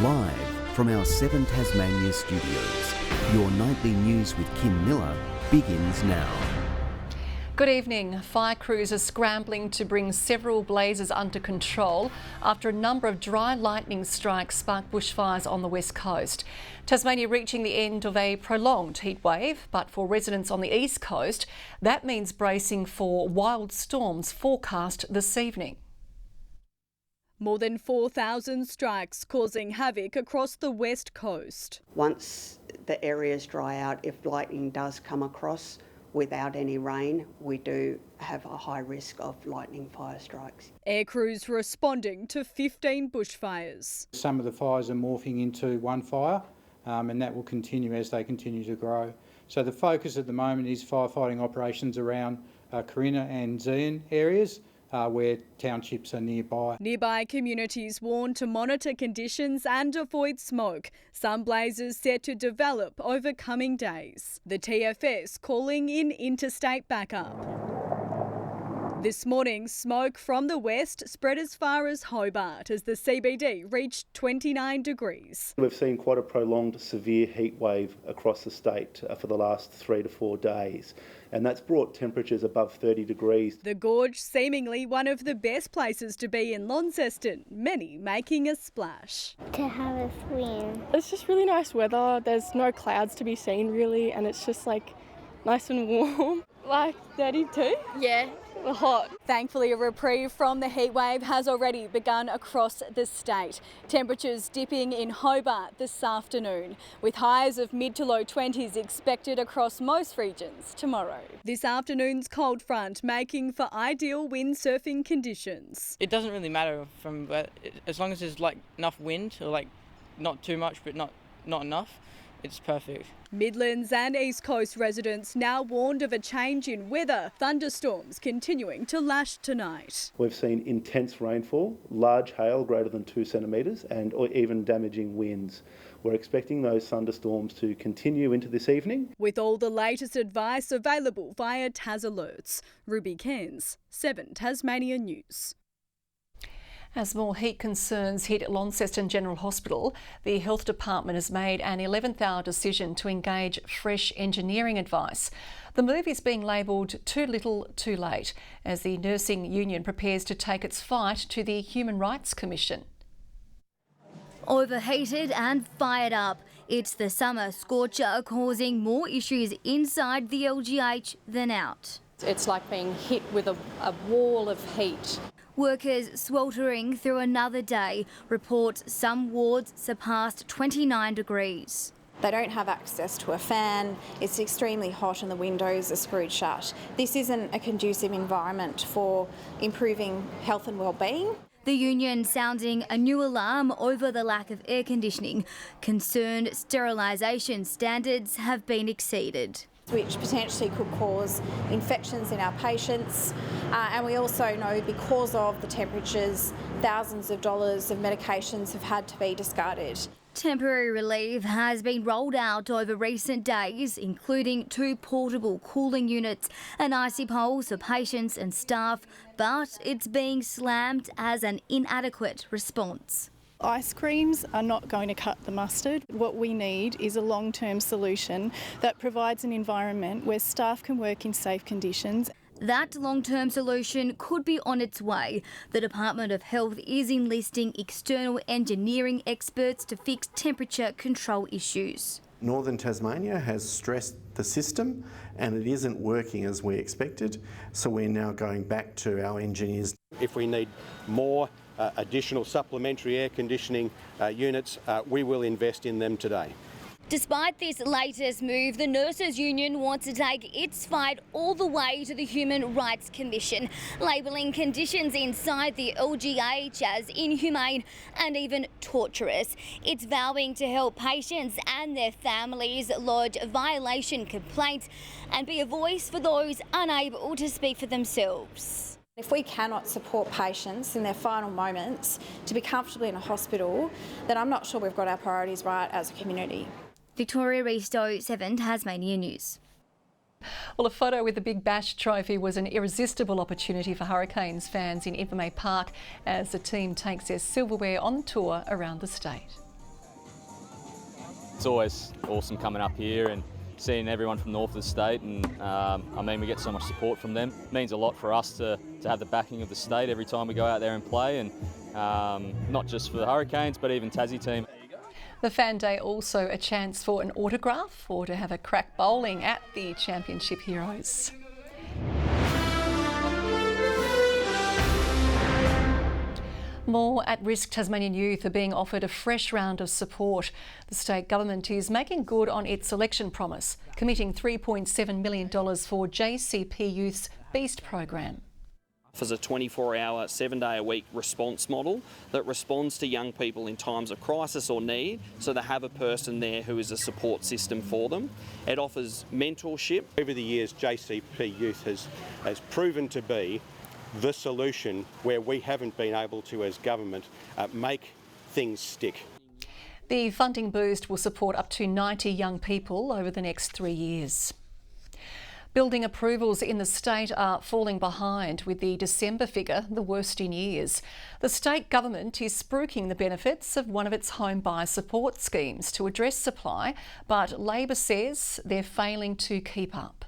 Live from our 7 Tasmania studios, your nightly news with Kim Miller begins now. Good evening. Fire crews are scrambling to bring several blazes under control after a number of dry lightning strikes sparked bushfires on the west coast. Tasmania reaching the end of a prolonged heat wave, but for residents on the east coast, that means bracing for wild storms forecast this evening. More than 4,000 strikes causing havoc across the west coast. Once the areas dry out, if lightning does come across without any rain, we do have a high risk of lightning fire strikes. Air crews responding to 15 bushfires. Some of the fires are morphing into one fire and that will continue as they continue to grow. So the focus at the moment is firefighting operations around Corinna and Zeehan areas where townships are nearby. Nearby communities warned to monitor conditions and avoid smoke. Some blazes set to develop over coming days. The TFS calling in interstate backup. This morning, smoke from the west spread as far as Hobart as the CBD reached 29 degrees. We've seen quite a prolonged severe heat wave across the state for the last 3 to 4 days, and that's brought temperatures above 30 degrees. The gorge seemingly one of the best places to be in Launceston, many making a splash. To have a swim. It's just really nice weather. There's no clouds to be seen really, and it's just like nice and warm. Like 32? Yeah. Hot. Thankfully, a reprieve from the heat wave has already begun across the state. Temperatures dipping in Hobart this afternoon, with highs of mid to low 20s expected across most regions tomorrow. This afternoon's cold front making for ideal windsurfing conditions. It doesn't really matter as long as there's like enough wind, or like not too much but not enough. It's perfect. Midlands and East Coast residents now warned of a change in weather. Thunderstorms continuing to lash tonight. We've seen intense rainfall, large hail greater than 2 centimetres or even damaging winds. We're expecting those thunderstorms to continue into this evening. With all the latest advice available via Tas Alerts. Ruby Cairns, 7 Tasmania News. As more heat concerns hit Launceston General Hospital, the Health Department has made an 11th hour decision to engage fresh engineering advice. The move is being labelled too little, too late, as the nursing union prepares to take its fight to the Human Rights Commission. Overheated and fired up, it's the summer scorcher causing more issues inside the LGH than out. It's like being hit with a wall of heat. Workers sweltering through another day report some wards surpassed 29 degrees. They don't have access to a fan, it's extremely hot and the windows are screwed shut. This isn't a conducive environment for improving health and well-being. The union sounding a new alarm over the lack of air conditioning, concerned sterilisation standards have been exceeded, which potentially could cause infections in our patients. And we also know because of the temperatures, thousands of dollars of medications have had to be discarded. Temporary relief has been rolled out over recent days, including 2 portable cooling units and icy poles for patients and staff, but it's being slammed as an inadequate response. Ice creams are not going to cut the mustard. What we need is a long-term solution that provides an environment where staff can work in safe conditions. That long-term solution could be on its way. The Department of Health is enlisting external engineering experts to fix temperature control issues. Northern Tasmania has stressed the system and it isn't working as we expected, so we're now going back to our engineers. If we need more additional supplementary air conditioning units, we will invest in them today. Despite this latest move, the Nurses Union wants to take its fight all the way to the Human Rights Commission, labelling conditions inside the LGH as inhumane and even torturous. It's vowing to help patients and their families lodge violation complaints and be a voice for those unable to speak for themselves. If we cannot support patients in their final moments to be comfortably in a hospital, then I'm not sure we've got our priorities right as a community. Victoria Risto, 7 Tasmania News. Well, a photo with the Big Bash trophy was an irresistible opportunity for Hurricanes fans in Invermay Park as the team takes their silverware on tour around the state. it's always awesome coming up here and seeing everyone from north of the state, and I mean, we get so much support from them. It means a lot for us to have the backing of the state every time we go out there and play, and not just for the Hurricanes but even Tassie team. The Fan Day also a chance for an autograph or to have a crack bowling at the Championship Heroes. More at-risk Tasmanian youth are being offered a fresh round of support. The state government is making good on its election promise, committing $3.7 million for JCP Youth's Beast program. Offers a 24-hour, 7-day-a-week response model that responds to young people in times of crisis or need, so they have a person there who is a support system for them. It offers mentorship. Over the years, JCP Youth has proven to be the solution where we haven't been able to, as government, make things stick. The funding boost will support up to 90 young people over the next 3 years. Building approvals in the state are falling behind, with the December figure the worst in years. The state government is spruiking the benefits of one of its home buyer support schemes to address supply, but Labor says they're failing to keep up.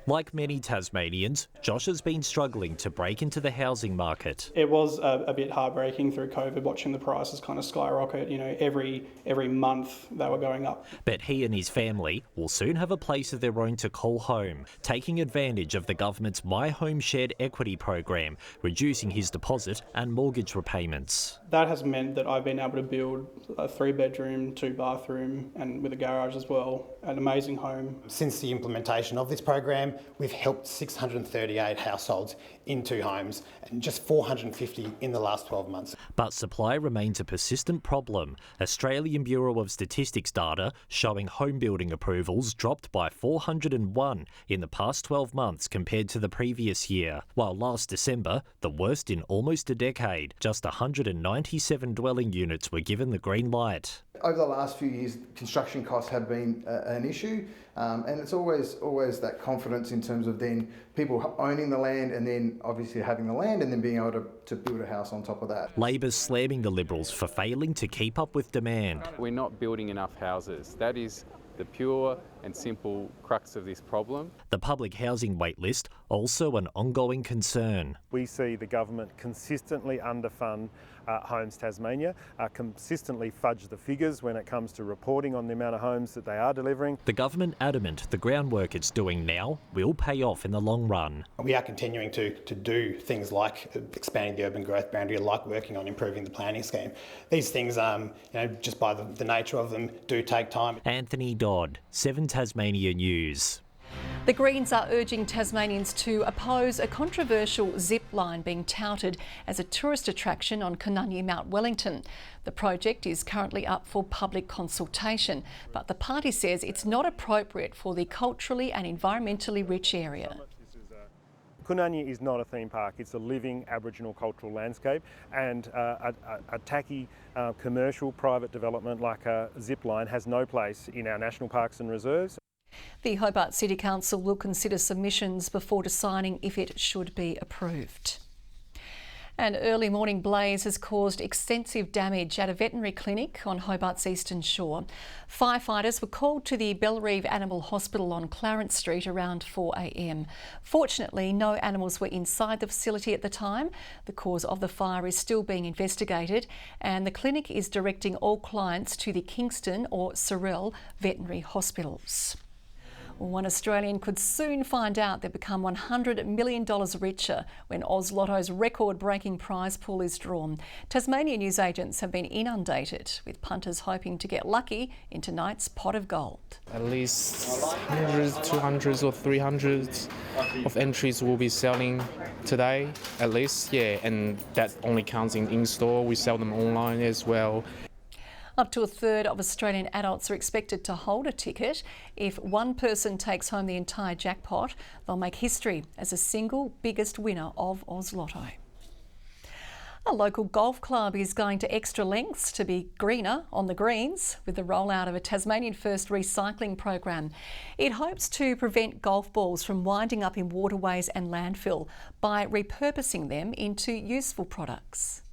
Like many Tasmanians, Josh has been struggling to break into the housing market. It was a bit heartbreaking through COVID, watching the prices kind of skyrocket. You know, every month they were going up. But he and his family will soon have a place of their own to call home, taking advantage of the government's My Home Shared Equity program, reducing his deposit and mortgage repayments. That has meant that I've been able to build a 3-bedroom, 2-bathroom and with a garage as well, an amazing home. Since the implementation of this program, we've helped 638 households into homes and just 450 in the last 12 months. But supply remains a persistent problem. Australian Bureau of Statistics data showing home building approvals dropped by 401 in the past 12 months compared to the previous year, while last December, the worst in almost a decade, just 197 dwelling units were given the green light. Over the last few years, construction costs have been an issue, and it's always that confidence in terms of then people owning the land and then obviously having the land and then being able to build a house on top of that. Labor's slamming the Liberals for failing to keep up with demand. We're not building enough houses. That is the pure and simple crux of this problem. The public housing waitlist also an ongoing concern. We see the government consistently underfund Homes Tasmania, consistently fudge the figures when it comes to reporting on the amount of homes that they are delivering. The government adamant the groundwork it's doing now will pay off in the long run. We are continuing to do things like expanding the urban growth boundary, like working on improving the planning scheme. These things, just by the nature of them, do take time. Anthony Dodd, 7 Tasmania News. The Greens are urging Tasmanians to oppose a controversial zip line being touted as a tourist attraction on Canungy Mount Wellington. The project is currently up for public consultation, but the party says it's not appropriate for the culturally and environmentally rich area. Canungy is not a theme park, it's a living Aboriginal cultural landscape, and a tacky commercial private development like a zip line has no place in our national parks and reserves. The Hobart City Council will consider submissions before deciding if it should be approved. An early morning blaze has caused extensive damage at a veterinary clinic on Hobart's eastern shore. Firefighters were called to the Bellerive Animal Hospital on Clarence Street around 4 a.m. Fortunately, no animals were inside the facility at the time. The cause of the fire is still being investigated, and the clinic is directing all clients to the Kingston or Sorell veterinary hospitals. One Australian could soon find out they've become $100 million richer when Oz Lotto's record-breaking prize pool is drawn. Tasmanian newsagents have been inundated, with punters hoping to get lucky in tonight's pot of gold. At least hundreds, 200s or 300s of entries will be selling today, at least, yeah, and that only counts in-store. We sell them online as well. Up to a third of Australian adults are expected to hold a ticket. If one person takes home the entire jackpot, they'll make history as the single biggest winner of Oz Lotto. A local golf club is going to extra lengths to be greener on the greens with the rollout of a Tasmanian First recycling program. It hopes to prevent golf balls from winding up in waterways and landfill by repurposing them into useful products.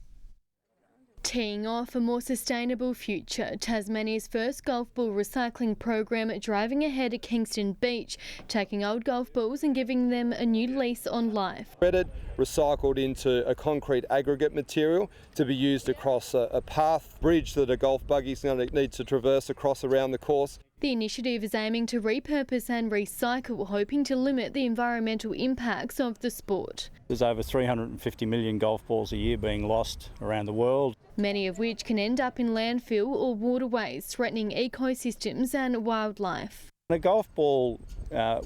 Teeing off a more sustainable future, Tasmania's first golf ball recycling program driving ahead at Kingston Beach, taking old golf balls and giving them a new lease on life. Shredded, recycled into a concrete aggregate material to be used across a path bridge that a golf buggy is going to need to traverse across around the course. The initiative is aiming to repurpose and recycle, hoping to limit the environmental impacts of the sport. There's over 350 million golf balls a year being lost around the world, many of which can end up in landfill or waterways, threatening ecosystems and wildlife. A golf ball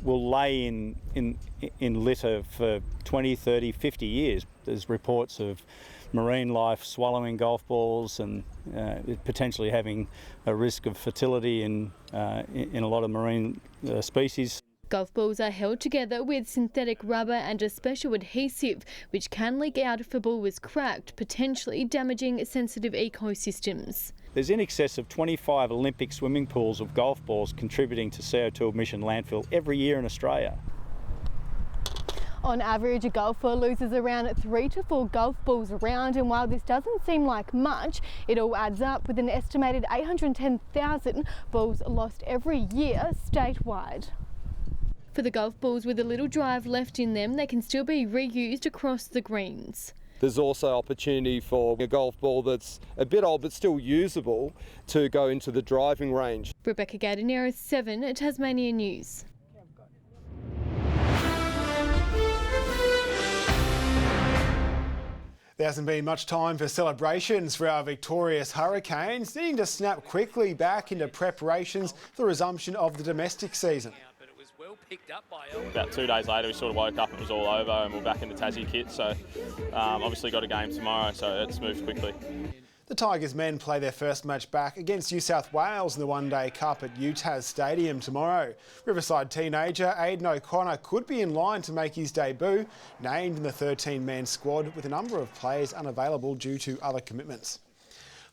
will lay in litter for 20, 30, 50 years. There's reports of marine life swallowing golf balls and potentially having a risk of fertility in a lot of marine species. Golf balls are held together with synthetic rubber and a special adhesive, which can leak out if a ball is cracked, potentially damaging sensitive ecosystems. There's in excess of 25 Olympic swimming pools of golf balls contributing to CO2 emission landfill every year in Australia. On average, a golfer loses around 3 to 4 golf balls a round, and while this doesn't seem like much, it all adds up with an estimated 810,000 balls lost every year statewide. For the golf balls with a little drive left in them, they can still be reused across the greens. There's also opportunity for a golf ball that's a bit old but still usable to go into the driving range. Rebecca Gardiner, 7 at Tasmanian News. There hasn't been much time for celebrations for our victorious Hurricanes, needing to snap quickly back into preparations for the resumption of the domestic season. About 2 days later, we sort of woke up, it was all over and we're back in the Tassie kit. So obviously got a game tomorrow, so it's moved quickly. The Tigers men play their first match back against New South Wales in the One Day Cup at UTAS Stadium tomorrow. Riverside teenager Aidan O'Connor could be in line to make his debut, named in the 13-man squad with a number of players unavailable due to other commitments.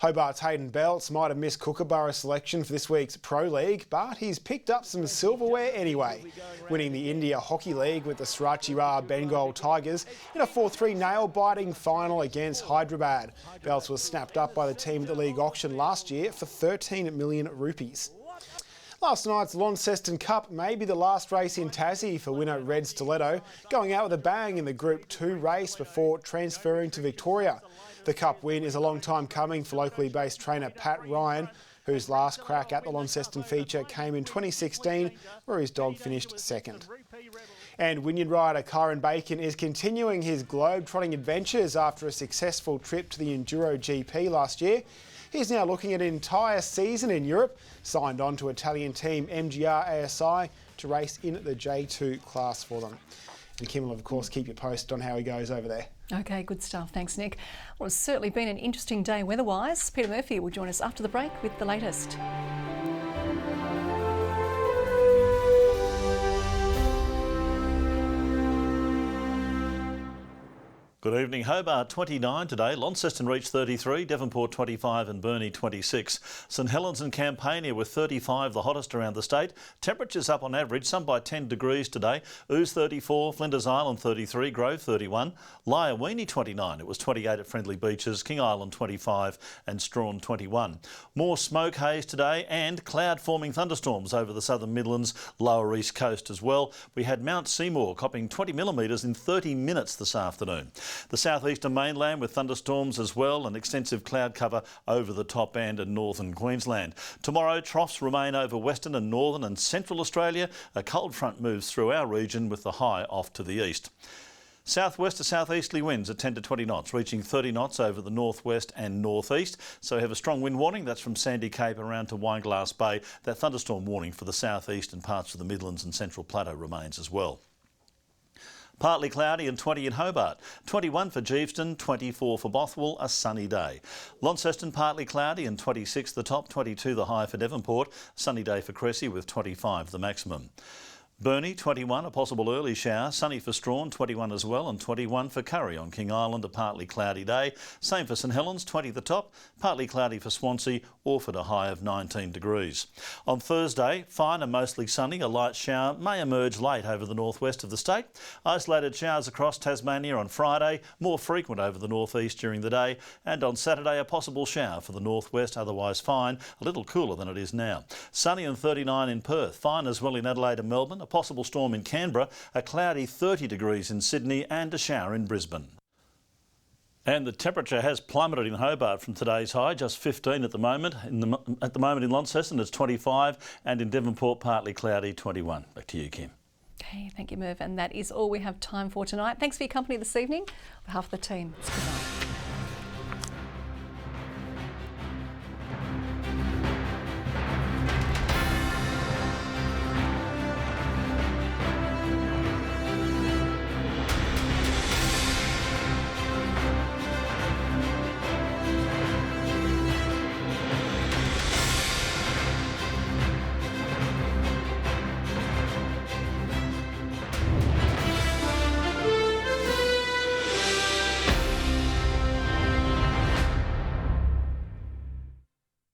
Hobart's Hayden Belts might have missed Kookaburra selection for this week's Pro League, but he's picked up some silverware anyway, winning the India Hockey League with the Sriracha Bengal Tigers in a 4-3 nail-biting final against Hyderabad. Belts was snapped up by the team at the league auction last year for 13 million rupees. Last night's Launceston Cup may be the last race in Tassie for winner Red Stiletto, going out with a bang in the Group 2 race before transferring to Victoria. The Cup win is a long time coming for locally based trainer Pat Ryan, whose last crack at the Launceston feature came in 2016, where his dog finished second. And Wynyard rider Kyron Bacon is continuing his globe-trotting adventures after a successful trip to the Enduro GP last year. He's now looking at an entire season in Europe, signed on to Italian team MGR ASI to race in the J2 class for them. And Kim will, of course, keep you posted on how he goes over there. Okay, good stuff. Thanks, Nick. Well, it's certainly been an interesting day weather-wise. Peter Murphy will join us after the break with the latest. Good evening. Hobart 29 today, Launceston reached 33, Devonport 25 and Burnie 26. St Helens and Campania with 35, the hottest around the state. Temperatures up on average, some by 10 degrees today. Ouse 34, Flinders Island 33, Grove 31, Lyawini 29, it was 28 at Friendly Beaches, King Island 25 and Strawn 21. More smoke haze today and cloud-forming thunderstorms over the southern Midlands, lower east coast as well. We had Mount Seymour copping 20 millimetres in 30 minutes this afternoon. The southeastern mainland with thunderstorms as well and extensive cloud cover over the top end and northern Queensland. Tomorrow, troughs remain over western and northern and central Australia. A cold front moves through our region with the high off to the east. Southwest to southeasterly winds at 10 to 20 knots, reaching 30 knots over the northwest and northeast. So we have a strong wind warning. That's from Sandy Cape around to Wineglass Bay. That thunderstorm warning for the southeast and parts of the Midlands and Central Plateau remains as well. Partly cloudy and 20 in Hobart, 21 for Geeveston, 24 for Bothwell, a sunny day. Launceston partly cloudy and 26 the top, 22 the high for Devonport, sunny day for Cressy with 25 the maximum. Burnie 21, a possible early shower. Sunny for Strawn 21 as well, and 21 for Curry on King Island, a partly cloudy day. Same for St Helens, 20 the top, partly cloudy for Swansea, Orford a high of 19 degrees. On Thursday, fine and mostly sunny. A light shower may emerge late over the northwest of the state. Isolated showers across Tasmania on Friday, more frequent over the northeast during the day. And on Saturday, a possible shower for the northwest, otherwise fine, a little cooler than it is now. Sunny and 39 in Perth, fine as well in Adelaide and Melbourne. A possible storm in Canberra, a cloudy 30 degrees in Sydney and a shower in Brisbane. And the temperature has plummeted in Hobart from today's high, just 15 at the moment. At the moment in Launceston it's 25, and in Devonport partly cloudy, 21. Back to you, Kim. Okay, thank you, Merv. And that is all we have time for tonight. Thanks for your company this evening. On behalf of the team, it's good night.